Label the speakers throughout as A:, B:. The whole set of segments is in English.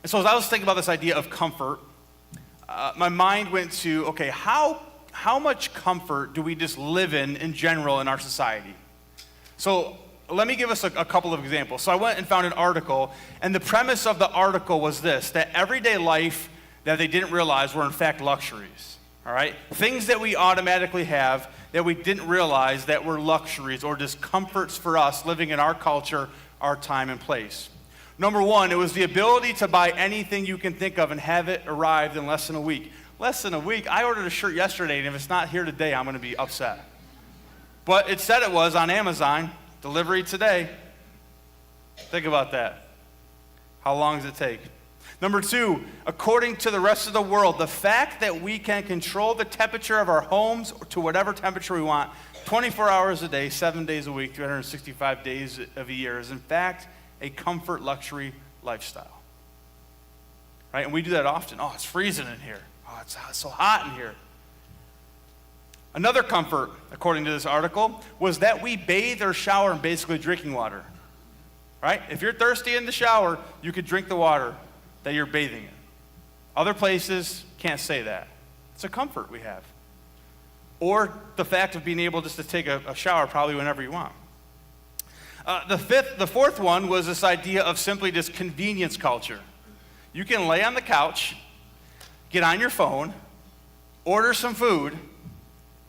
A: And so as I was thinking about this idea of comfort, my mind went to, okay, how much comfort do we just live in general in our society? So let me give us a couple of examples. So I went and found an article, and the premise of the article was this, that everyday life that they didn't realize were in fact luxuries, all right? Things that we automatically have that we didn't realize that were luxuries or just comforts for us living in our culture, our time and place. Number one, it was the ability to buy anything you can think of and have it arrived in less than a week. Less than a week? I ordered a shirt yesterday, and if it's not here today, I'm going to be upset. But it said it was on Amazon, delivery today. Think about that. How long does it take? Number two, according to the rest of the world, the fact that we can control the temperature of our homes to whatever temperature we want, 24 hours a day, 7 days a week, 365 days of a year, is in fact a comfort luxury lifestyle. Right? And we do that often. Oh, it's freezing in here. Oh, it's so hot in here. Another comfort, according to this article, was that we bathe or shower in basically drinking water. Right? If you're thirsty in the shower, you could drink the water that you're bathing in. Other places can't say that. It's a comfort we have. Or the fact of being able just to take a shower probably whenever you want. The fourth one was this idea of simply just convenience culture. You can lay on the couch, get on your phone, order some food,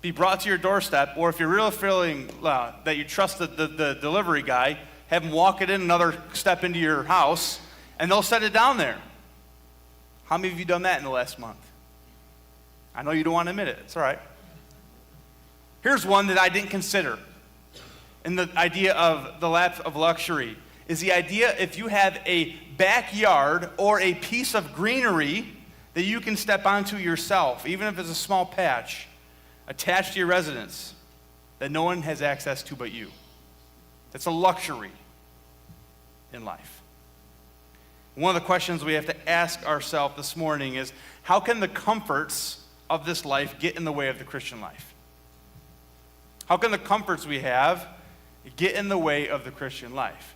A: be brought to your doorstep, or if you're really feeling that you trust the delivery guy, have him walk it in another step into your house, and they'll set it down there. How many of you done that in the last month? I know you don't want to admit it. It's all right. Here's one that I didn't consider. And the idea of the lap of luxury is the idea if you have a backyard or a piece of greenery that you can step onto yourself, even if it's a small patch, attached to your residence, that no one has access to but you. That's a luxury in life. One of the questions we have to ask ourselves this morning is, how can the comforts of this life get in the way of the Christian life? How can the comforts we have get in the way of the Christian life?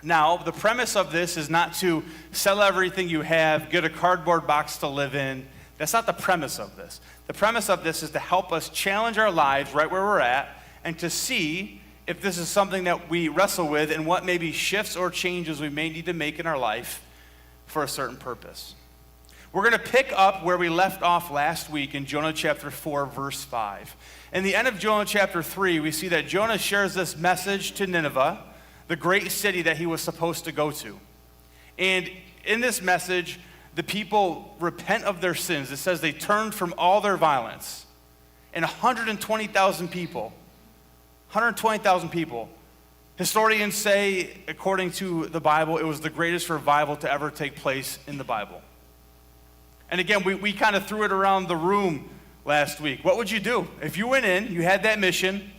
A: Now, the premise of this is not to sell everything you have, get a cardboard box to live in. That's not the premise of this. The premise of this is to help us challenge our lives right where we're at and to see if this is something that we wrestle with and what maybe shifts or changes we may need to make in our life for a certain purpose. We're going to pick up where we left off last week in Jonah chapter 4, verse 5. In the end of Jonah chapter 3, we see that Jonah shares this message to Nineveh, the great city that he was supposed to go to. And in this message, the people repent of their sins. It says they turned from all their violence. And 120,000 people, historians say, according to the Bible, it was the greatest revival to ever take place in the Bible. And again, we kind of threw it around the room last week. What would you do? If you went in, you had that mission,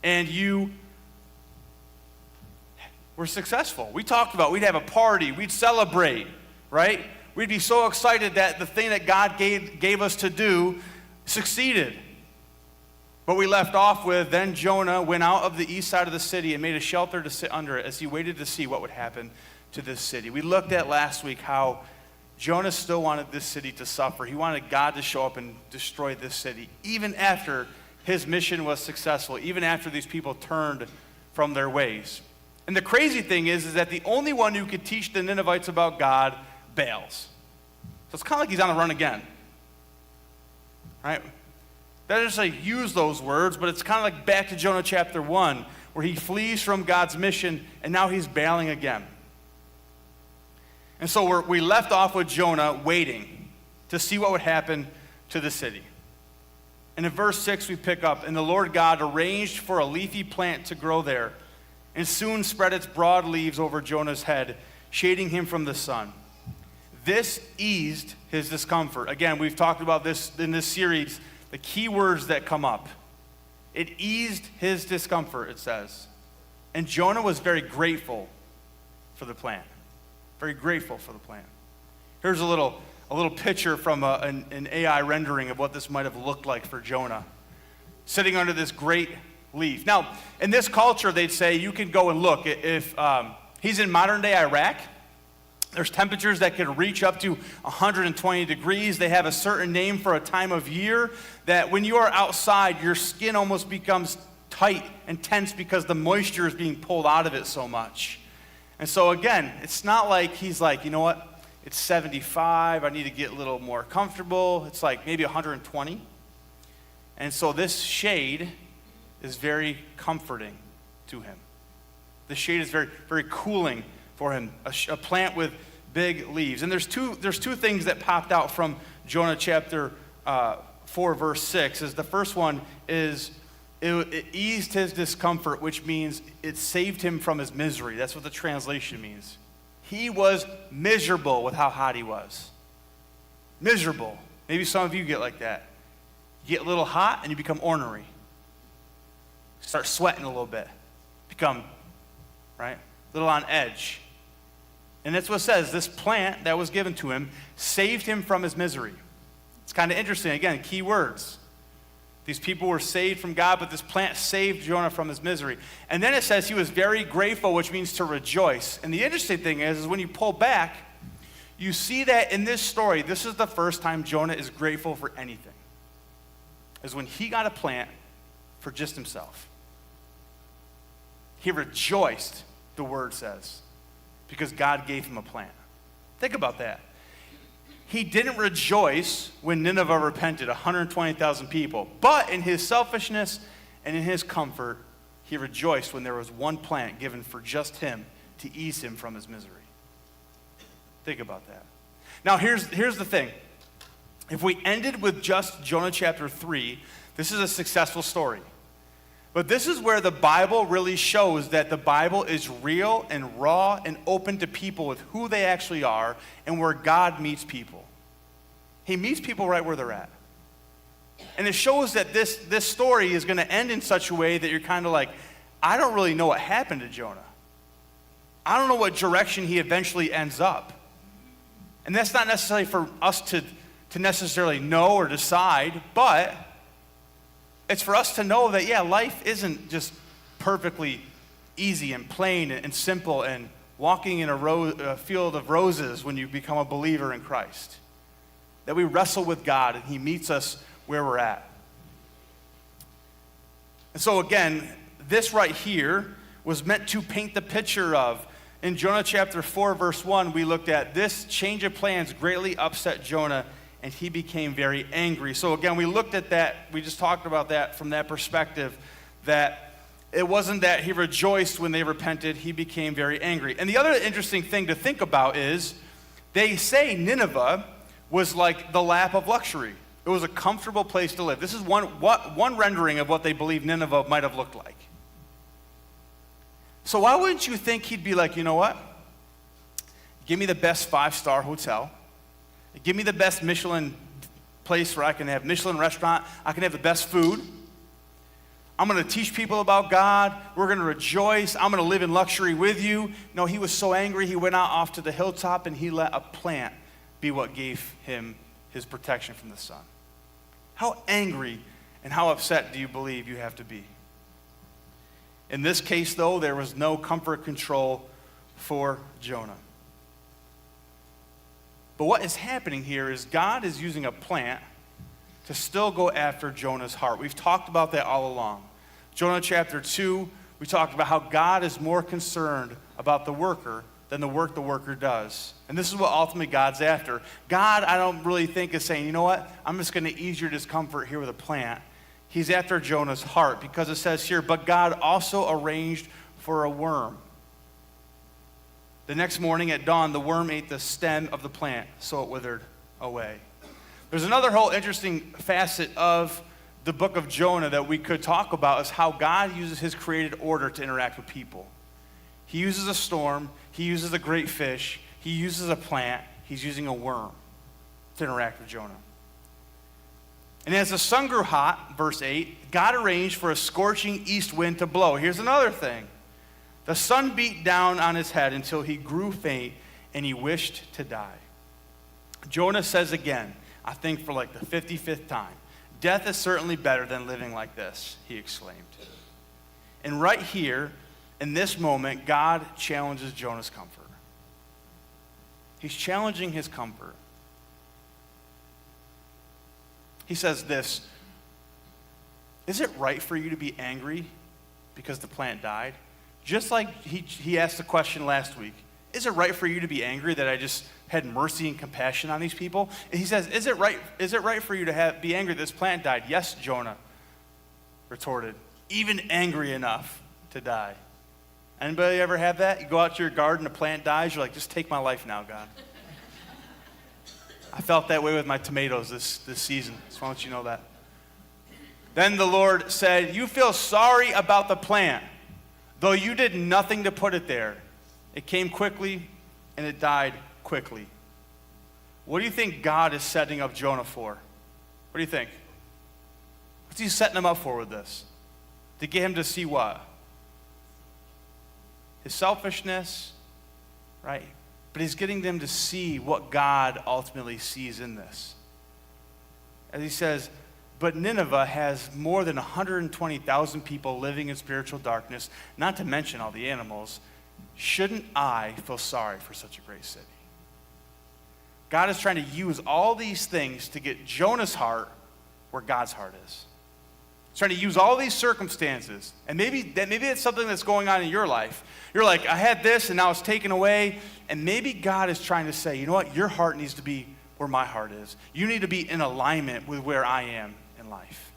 A: and you were successful. We talked about we'd have a party, we'd celebrate, right? We'd be so excited that the thing that God gave us to do succeeded. But we left off with, then Jonah went out of the east side of the city and made a shelter to sit under it as he waited to see what would happen to this city. We looked at last week how Jonah still wanted this city to suffer. He wanted God to show up and destroy this city, even after his mission was successful, even after these people turned from their ways. And the crazy thing is that the only one who could teach the Ninevites about God bails. So it's kind of like he's on the run again. Right? Doesn't just like use those words, but it's kind of like back to Jonah chapter 1, where he flees from God's mission, and now he's bailing again. And so we left off with Jonah waiting to see what would happen to the city. And in verse 6 we pick up, and the Lord God arranged for a leafy plant to grow there, and soon spread its broad leaves over Jonah's head, shading him from the sun. This eased his discomfort. Again, we've talked about this in this series, the key words that come up. It eased his discomfort, it says. And Jonah was very grateful for the plant. Very grateful for the plant. Here's a little picture from an AI rendering of what this might have looked like for Jonah, sitting under this great leaf. Now, in this culture, they'd say you can go and look. If he's in modern-day Iraq, There's temperatures that could reach up to 120 degrees. They have a certain name for a time of year that when you are outside, your skin almost becomes tight and tense because the moisture is being pulled out of it so much. And so again, it's not like he's like, you know what, it's 75, I need to get a little more comfortable. It's like maybe 120. And so this shade is very comforting to him. The shade is very, very cooling for him, a plant with big leaves. And there's two things that popped out from Jonah chapter 4, verse 6. The first one is it eased his discomfort, which means it saved him from his misery. That's what the translation means. He was miserable with how hot he was. Miserable. Maybe some of you get like that. You get a little hot and you become ornery. Start sweating a little bit. Become, right, a little on edge. And that's what it says. This plant that was given to him saved him from his misery. It's kind of interesting. Again, key words. These people were saved from God, but this plant saved Jonah from his misery. And then it says he was very grateful, which means to rejoice. And the interesting thing is when you pull back, you see that in this story, this is the first time Jonah is grateful for anything. Is when he got a plant for just himself. He rejoiced, the word says, because God gave him a plant. Think about that. He didn't rejoice when Nineveh repented, 120,000 people. But in his selfishness and in his comfort, he rejoiced when there was one plant given for just him to ease him from his misery. Think about that. Now here's the thing. If we ended with just Jonah chapter 3, this is a successful story. But this is where the Bible really shows that the Bible is real and raw and open to people with who they actually are and where God meets people. He meets people right where they're at. And it shows that this story is going to end in such a way that you're kind of like, I don't really know what happened to Jonah. I don't know what direction he eventually ends up. And that's not necessarily for us to necessarily know or decide, but it's for us to know that, yeah, life isn't just perfectly easy and plain and simple and walking in a field of roses when you become a believer in Christ. That we wrestle with God and he meets us where we're at. And so again, this right here was meant to paint the picture of, in Jonah chapter 4, verse 1, we looked at this change of plans greatly upset Jonah and he became very angry. So again, we looked at that, we just talked about that from that perspective, that it wasn't that he rejoiced when they repented, he became very angry. And the other interesting thing to think about is, they say Nineveh was like the lap of luxury. It was a comfortable place to live. This is one rendering of what they believe Nineveh might have looked like. So why wouldn't you think he'd be like, you know what? Give me the best 5-star hotel. Give me the best Michelin place where I can have Michelin restaurant. I can have the best food. I'm going to teach people about God. We're going to rejoice. I'm going to live in luxury with you. No, he was so angry, he went out off to the hilltop and he let a plant be what gave him his protection from the sun. How angry and how upset do you believe you have to be? In this case, though, there was no comfort control for Jonah. But what is happening here is God is using a plant to still go after Jonah's heart. We've talked about that all along. Jonah chapter 2, we talked about how God is more concerned about the worker than the work the worker does. And this is what ultimately God's after. God, I don't really think, is saying, you know what, I'm just going to ease your discomfort here with a plant. He's after Jonah's heart, because it says here, but God also arranged for a worm. The next morning at dawn, the worm ate the stem of the plant, so it withered away. There's another whole interesting facet of the book of Jonah that we could talk about, is how God uses his created order to interact with people. He uses a storm, he uses a great fish, he uses a plant, he's using a worm to interact with Jonah. And as the sun grew hot, verse 8, God arranged for a scorching east wind to blow. Here's another thing. The sun beat down on his head until he grew faint and he wished to die. Jonah says again, I think for like the 55th time, death is certainly better than living like this, he exclaimed. And right here, in this moment, God challenges Jonah's comfort. He's challenging his comfort. He says this, is it right for you to be angry because the plant died? Just like he asked the question last week, is it right for you to be angry that I just had mercy and compassion on these people? And he says, is it right for you to be angry that this plant died? Yes, Jonah retorted, even angry enough to die. Anybody ever have that? You go out to your garden, a plant dies, you're like, just take my life now, God. I felt that way with my tomatoes this season, so I want you to know that. Then the Lord said, you feel sorry about the plant, though you did nothing to put it there. It came quickly, and it died quickly. What do you think God is setting up Jonah for? What do you think? What's he setting him up for with this? To get him to see what? His selfishness, right? But he's getting them to see what God ultimately sees in this. As he says, but Nineveh has more than 120,000 people living in spiritual darkness, not to mention all the animals. Shouldn't I feel sorry for such a great city? God is trying to use all these things to get Jonah's heart where God's heart is. He's trying to use all these circumstances. And maybe it's something that's going on in your life. You're like, I had this and now it's taken away. And maybe God is trying to say, you know what? Your heart needs to be where my heart is. You need to be in alignment with where I am in life.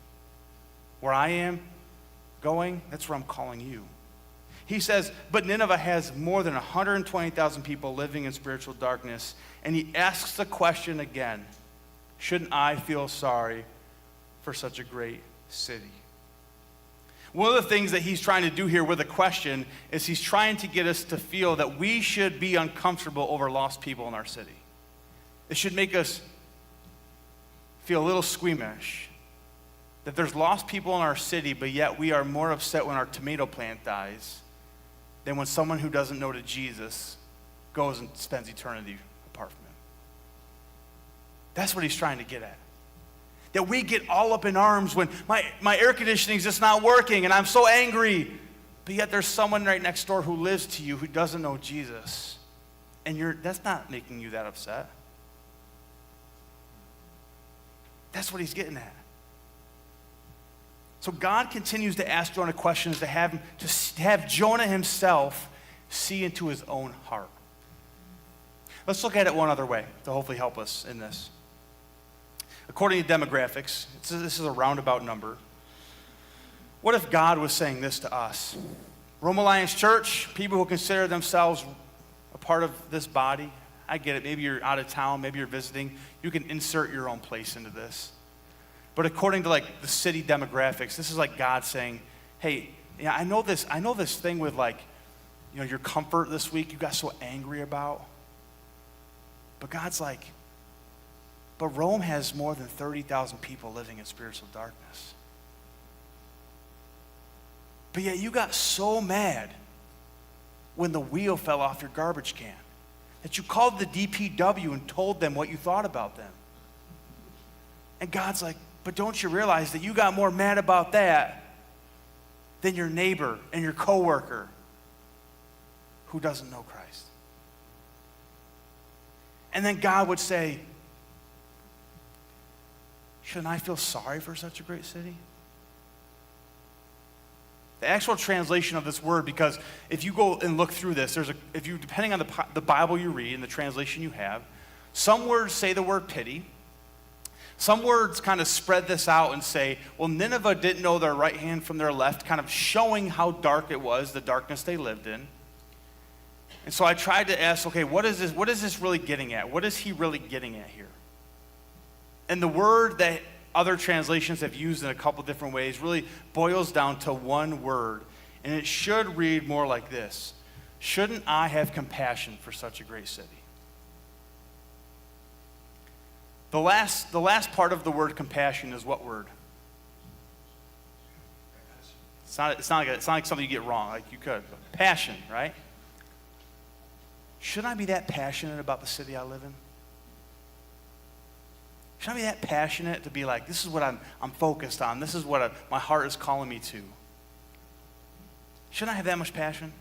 A: Where I am going, that's where I'm calling you. He says, but Nineveh has more than 120,000 people living in spiritual darkness. And he asks the question again, shouldn't I feel sorry for such a great city? One of the things that he's trying to do here with a question is he's trying to get us to feel that we should be uncomfortable over lost people in our city. It should make us feel a little squeamish that there's lost people in our city, but yet we are more upset when our tomato plant dies than when someone who doesn't know to Jesus goes and spends eternity apart from him. That's what he's trying to get at. That we get all up in arms when my air conditioning is just not working and I'm so angry, but yet there's someone right next door who lives to you who doesn't know Jesus. And that's not making you that upset. That's what he's getting at. So God continues to ask Jonah questions to have Jonah himself see into his own heart. Let's look at it one other way to hopefully help us in this. According to demographics, this is a roundabout number. What if God was saying this to us? Rome Alliance Church, people who consider themselves a part of this body, I get it. Maybe you're out of town, maybe you're visiting. You can insert your own place into this. But according to like the city demographics, this is like God saying, hey, yeah, I know this thing with like, you know, your comfort this week you got so angry about. But God's like, but Rome has more than 30,000 people living in spiritual darkness. But yet you got so mad when the wheel fell off your garbage can that you called the DPW and told them what you thought about them. And God's like, but don't you realize that you got more mad about that than your neighbor and your coworker who doesn't know Christ? And then God would say, shouldn't I feel sorry for such a great city? The actual translation of this word, because if you go and look through this, depending on the Bible you read and the translation you have, some words say the word pity. Some words kind of spread this out and say, well, Nineveh didn't know their right hand from their left, kind of showing how dark it was, the darkness they lived in. And so I tried to ask, okay, what is this really getting at? What is he really getting at here? And the word that other translations have used in a couple different ways really boils down to one word. And it should read more like this. Shouldn't I have compassion for such a great city? The last part of the word compassion is what word? It's not like something you get wrong, like you could. Passion, right? Should I be that passionate about the city I live in? Should I be that passionate to be like, this is what I'm focused on. This is what my heart is calling me to. Shouldn't I have that much passion?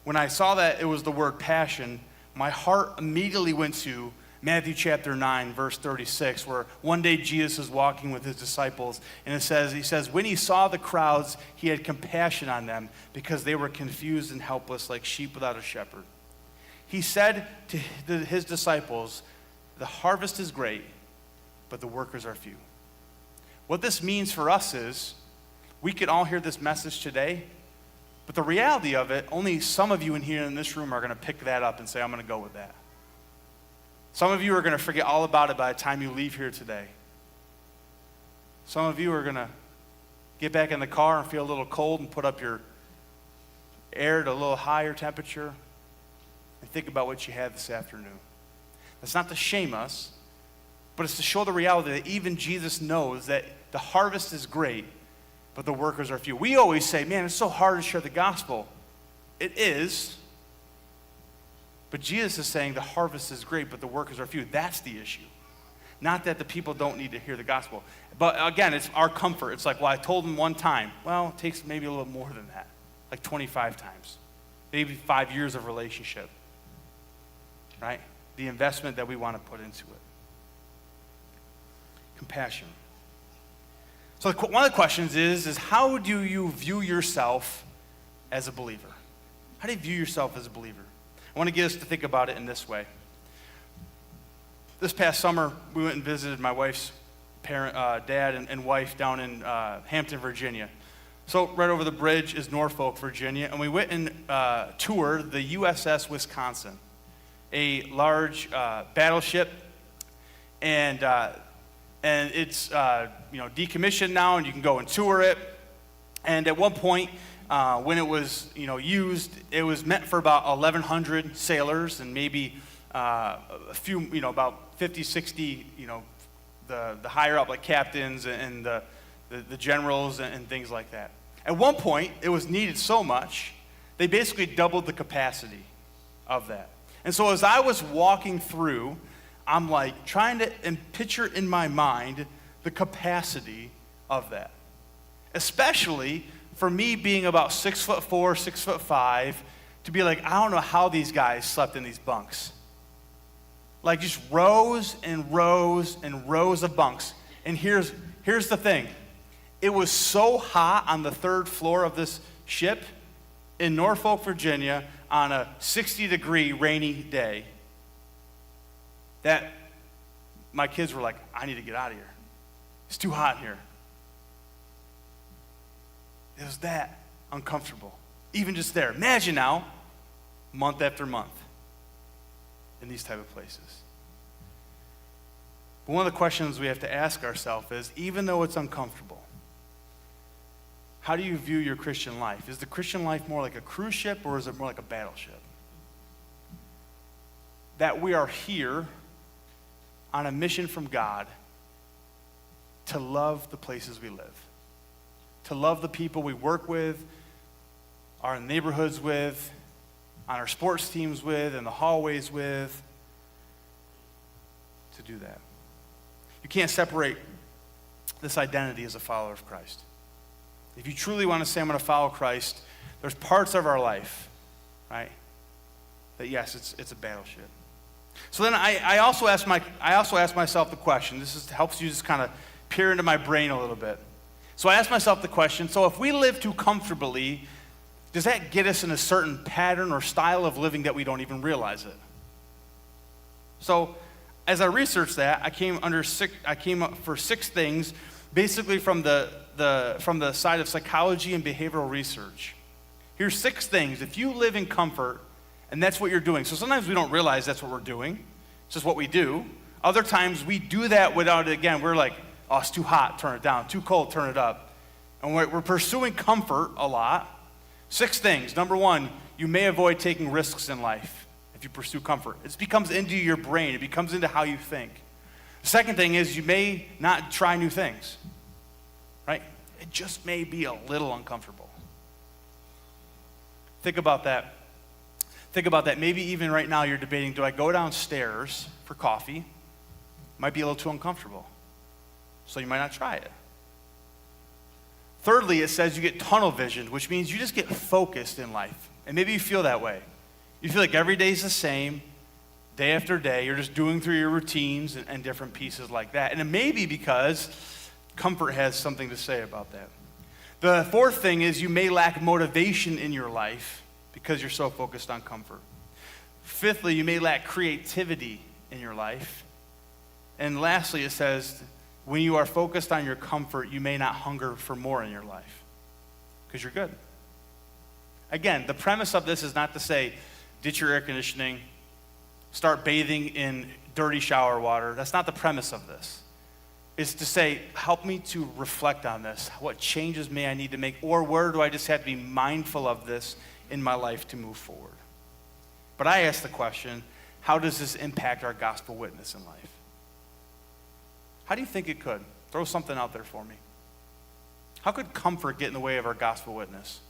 A: when I saw that it was the word passion, my heart immediately went to Matthew chapter 9, verse 36, where one day Jesus is walking with his disciples, and he says, when he saw the crowds, he had compassion on them because they were confused and helpless like sheep without a shepherd. He said to his disciples, the harvest is great, but the workers are few. What this means for us is, we could all hear this message today, but the reality of it, only some of you in here in this room are going to pick that up and say, I'm going to go with that. Some of you are going to forget all about it by the time you leave here today. Some of you are going to get back in the car and feel a little cold and put up your air to a little higher temperature and think about what you had this afternoon. That's not to shame us, but it's to show the reality that even Jesus knows that the harvest is great, but the workers are few. We always say, man, it's so hard to share the gospel. It is. But Jesus is saying the harvest is great, but the workers are few. That's the issue. Not that the people don't need to hear the gospel. But again, it's our comfort. It's like, well, I told them one time. Well, it takes maybe a little more than that, like 25 times. Maybe 5 years of relationship, right? The investment that we want to put into it. Compassion. So one of the questions is how do you view yourself as a believer? How do you view yourself as a believer? I want to get us to think about it in this way. This past summer, we went and visited my wife's dad and wife down in Hampton, Virginia. So right over the bridge is Norfolk, Virginia, and we went and toured the USS Wisconsin, a large battleship, and it's decommissioned now, and you can go and tour it. And at one point, when it was used, it was meant for about 1,100 sailors and maybe a few, about 50, 60, the higher up, like captains and the generals and things like that. At one point, it was needed so much, they basically doubled the capacity of that. And so as I was walking through, I'm like trying to picture in my mind the capacity of that. Especially for me being about 6'4", 6'5", to be like, I don't know how these guys slept in these bunks. Like just rows and rows and rows of bunks. And here's the thing. It was so hot on the 3rd floor of this ship in Norfolk, Virginia, on a 60-degree rainy day, that my kids were like, I need to get out of here. It's too hot here. It was that uncomfortable, even just there. Imagine now, month after month, in these type of places. But one of the questions we have to ask ourselves is, even though it's uncomfortable, how do you view your Christian life? Is the Christian life more like a cruise ship, or is it more like a battleship? That we are here on a mission from God to love the places we live, to love the people we work with, our neighborhoods with, on our sports teams with, in the hallways with, to do that. You can't separate this identity as a follower of Christ. If you truly want to say, I'm going to follow Christ, there's parts of our life, right, that yes, it's a battleship. So then I also ask myself the question. Helps you just kind of peer into my brain a little bit. So I ask myself the question, so if we live too comfortably, does that get us in a certain pattern or style of living that we don't even realize it? So as I researched that, I came up for 6 things, basically from the side of psychology and behavioral research. Here's 6 things. If you live in comfort, and that's what you're doing. So sometimes we don't realize that's what we're doing. It's just what we do. Other times we do that without it. Again, we're like, oh, it's too hot, turn it down. Too cold, turn it up. And we're pursuing comfort a lot. 6 things. Number 1, you may avoid taking risks in life if you pursue comfort. It becomes into your brain. It becomes into how you think. The second thing is you may not try new things, right? It just may be a little uncomfortable. Think about that. Maybe even right now you're debating, do I go downstairs for coffee? Might be a little too uncomfortable. So you might not try it. Thirdly, it says you get tunnel vision, which means you just get focused in life. And maybe you feel that way. You feel like every day's the same, day after day. You're just doing through your routines and different pieces like that. And it may be because comfort has something to say about that. The fourth thing is you may lack motivation in your life because you're so focused on comfort. Fifthly, you may lack creativity in your life. And lastly, it says when you are focused on your comfort, you may not hunger for more in your life because you're good. Again, the premise of this is not to say ditch your air conditioning, start bathing in dirty shower water. That's not the premise of this. It's to say, help me to reflect on this. What changes may I need to make? Or where do I just have to be mindful of this in my life to move forward? But I ask the question, how does this impact our gospel witness in life? How do you think it could? Throw something out there for me. How could comfort get in the way of our gospel witness?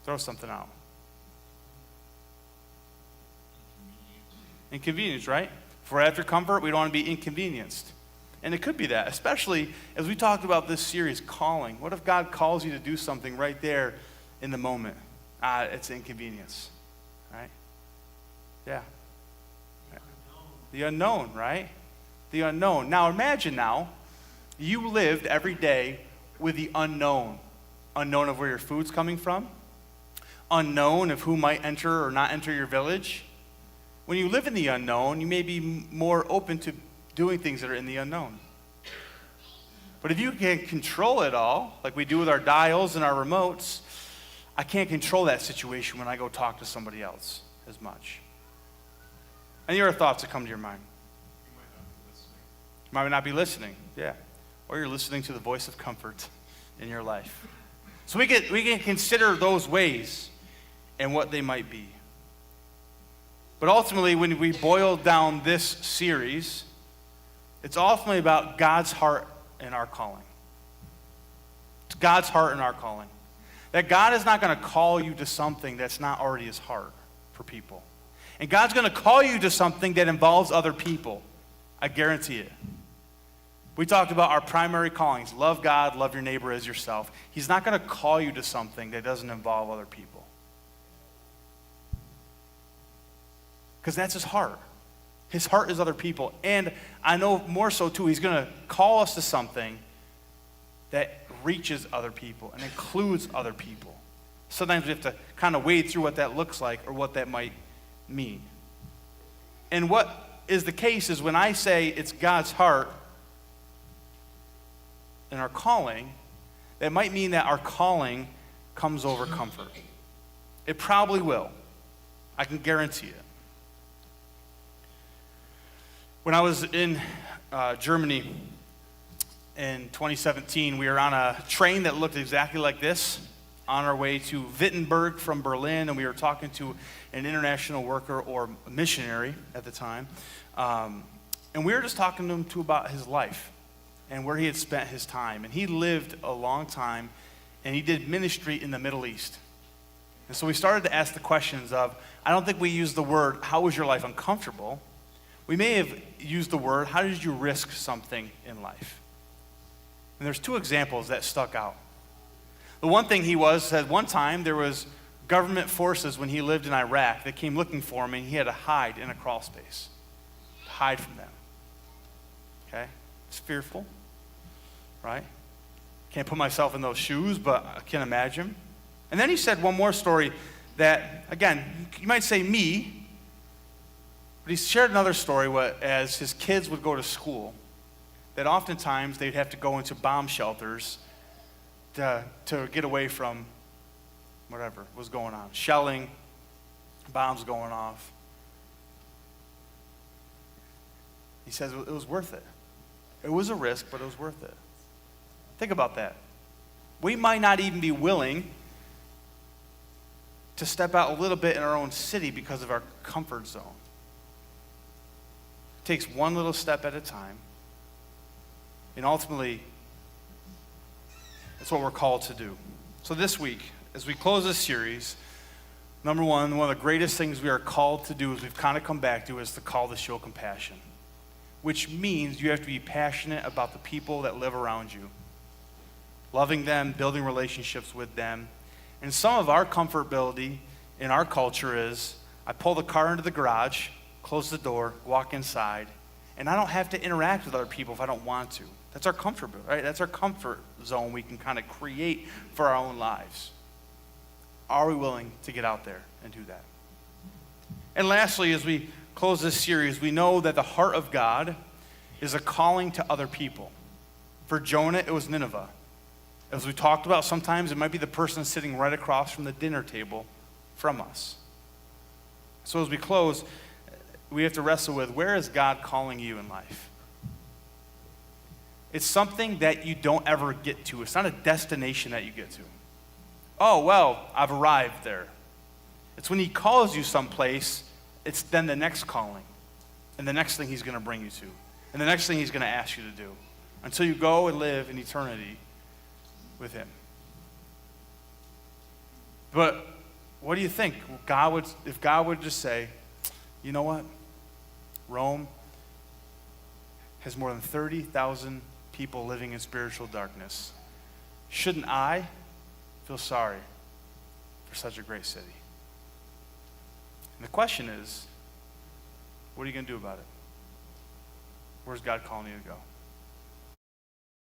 A: Throw something out. Inconvenience, right? If we're after comfort, we don't want to be inconvenienced. And it could be that, especially as we talked about this series, calling. What if God calls you to do something right there in the moment? It's inconvenience, right? Yeah. The unknown, right? The unknown. Now imagine you lived every day with the unknown. Unknown of where your food's coming from. Unknown of who might enter or not enter your village. When you live in the unknown, you may be more open to doing things that are in the unknown. But if you can control it all, like we do with our dials and our remotes, I can't control that situation when I go talk to somebody else as much. Any other thoughts that come to your mind? You might not be listening, yeah. Or you're listening to the voice of comfort in your life. So we can consider those ways and what they might be. But ultimately, when we boil down this series, it's ultimately about God's heart and our calling. It's God's heart and our calling. That God is not going to call you to something that's not already his heart for people. And God's going to call you to something that involves other people. I guarantee it. We talked about our primary callings. Love God, love your neighbor as yourself. He's not going to call you to something that doesn't involve other people. Because that's his heart. His heart is other people. And I know more so too, he's going to call us to something that reaches other people and includes other people. Sometimes we have to kind of wade through what that looks like or what that might mean. And what is the case is when I say it's God's heart and our calling, that might mean that our calling comes over comfort. It probably will. I can guarantee it. When I was in Germany in 2017, we were on a train that looked exactly like this on our way to Wittenberg from Berlin, and we were talking to an international worker or missionary at the time. And we were just talking to him about his life and where he had spent his time. And he lived a long time, and he did ministry in the Middle East. And so we started to ask the questions of, I don't think we used the word, how was your life uncomfortable? We may have used the word, how did you risk something in life? And there's two examples that stuck out. The one thing said one time there was government forces when he lived in Iraq that came looking for him, and he had to hide in a crawl space. To hide from them. Okay? It's fearful, right? Can't put myself in those shoes, but I can imagine. And then he said one more story that, again, you might say me, but he shared another story as his kids would go to school, that oftentimes they'd have to go into bomb shelters to get away from whatever was going on. Shelling, bombs going off. He says it was worth it. It was a risk, but it was worth it. Think about that. We might not even be willing to step out a little bit in our own city because of our comfort zone. It takes one little step at a time. And ultimately, that's what we're called to do. So this week, as we close this series, number one of the greatest things we are called to do, as we've kind of come back to, is the call to show compassion. Which means you have to be passionate about the people that live around you. loving them, building relationships with them. And some of our comfortability in our culture is I pull the car into the garage, close the door, walk inside, and I don't have to interact with other people if I don't want to. That's our comfort, right? That's our comfort zone we can kind of create for our own lives. Are we willing to get out there and do that? And lastly, as we close this series, we know that the heart of God is a calling to other people. For Jonah, it was Nineveh. As we talked about, sometimes it might be the person sitting right across from the dinner table from us. So as we close, we have to wrestle with, where is God calling you in life? It's something that you don't ever get to. It's not a destination that you get to. Oh, well, I've arrived there. It's when he calls you someplace, it's then the next calling, and the next thing he's going to bring you to, and the next thing he's going to ask you to do, until you go and live in eternity with him. But what do you think? If God would just say, you know what? Rome has more than 30,000 people living in spiritual darkness. Shouldn't I feel sorry for such a great city? And the question is, what are you going to do about it? Where's God calling you to go?